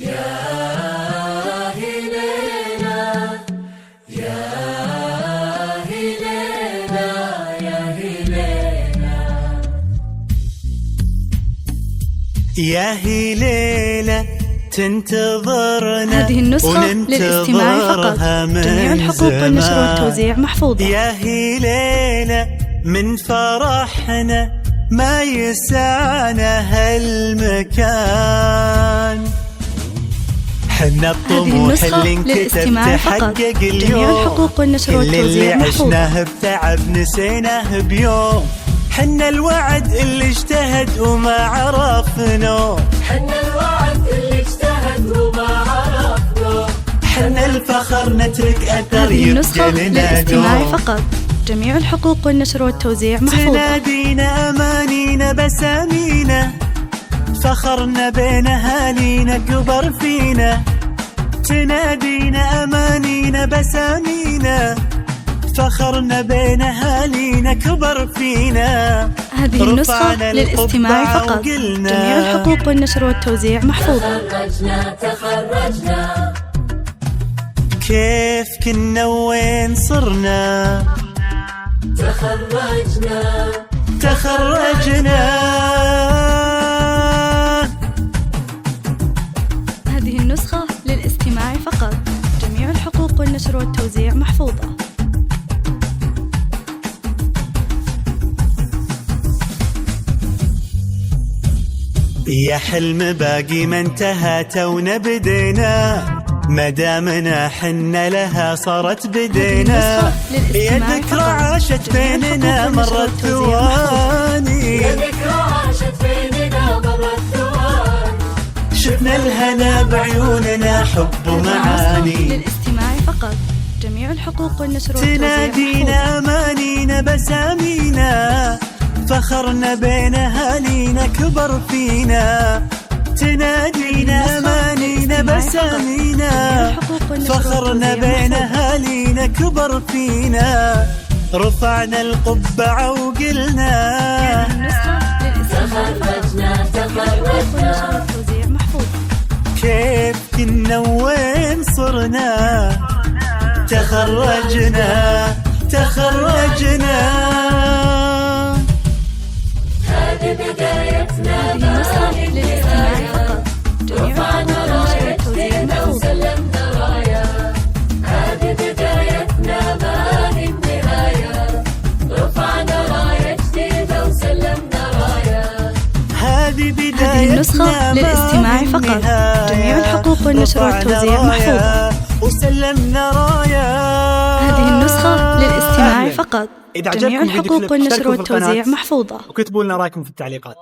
يا هليلة يا هليلة يا هليلة يا هليلة تنتظرنا. هذه النسخة للاستماع فقط. جميع الحقوق والنشر والتوزيع محفوظة. يا هليلة من فرحنا ما يسعنا هالمكان، حنا الطموح اللي انكتب تحقق اليوم. جميع الحقوق والنشر والتوزيع محفوظة. اللي عشناه بتعب نسيناه بيوم، حنا الوعد اللي اجتهد وما عرفنا، حنا الوعد اللي اجتهد وما عرفنا، حنا الفخر نترك أثر هذه النسخة يبقى لنا للاستماع دوم. فقط. جميع الحقوق والنشر والتوزيع محفوظة. تنادينا أمانينا بسامينا، فخرنا بين أهالينا كبر فينا. تنادينا أمانينا بسامينا، فخرنا بين أهالينا كبر فينا. هذه النسخة للاستماع فقط. جميع الحقوق والنشر والتوزيع محفوظة. تخرجنا كيف كنا وين صرنا، تخرجنا. هذه النسخة للاستماع فقط. جميع الحقوق والنشر والتوزيع محفوظة. يا حلم باقي ما انتهى تونا بدينا، مدامنا حنا لها صارت بدينا. يا ذكرى عاشت بيننا مرت ثواني، شفنا الهنا بعيوننا حب ومعاني. للاستماع فقط. جميع الحقوق والنشر والتوزيع تنادينا أمانينا بسامينا، فخرنا بين أهالينا كبر فينا. تنادينا أمانينا بسامينا، فخرنا بين أهالينا كبر فينا. رفعنا القبعة وقلنا تخرجنا كيف كنا وين صرنا، تخرجنا. هذه بدايتنا للاستماع فقط. جميع الحقوق والنشر والتوزيع محفوظة. وسلمنا راية، هذه بدايتنا ما هي النهاية، رفعنا راية جديدة وسلمنا راية. هذه النسخة للاستماع فقط. جميع الحقوق والنشر والتوزيع محفوظة. وسلمنا راية. هذه النسخة للاستماع فقط. إذا جميع عجبكم الحقوق والنشر والتوزيع محفوظة. وكتبوا لنا رايكم في التعليقات.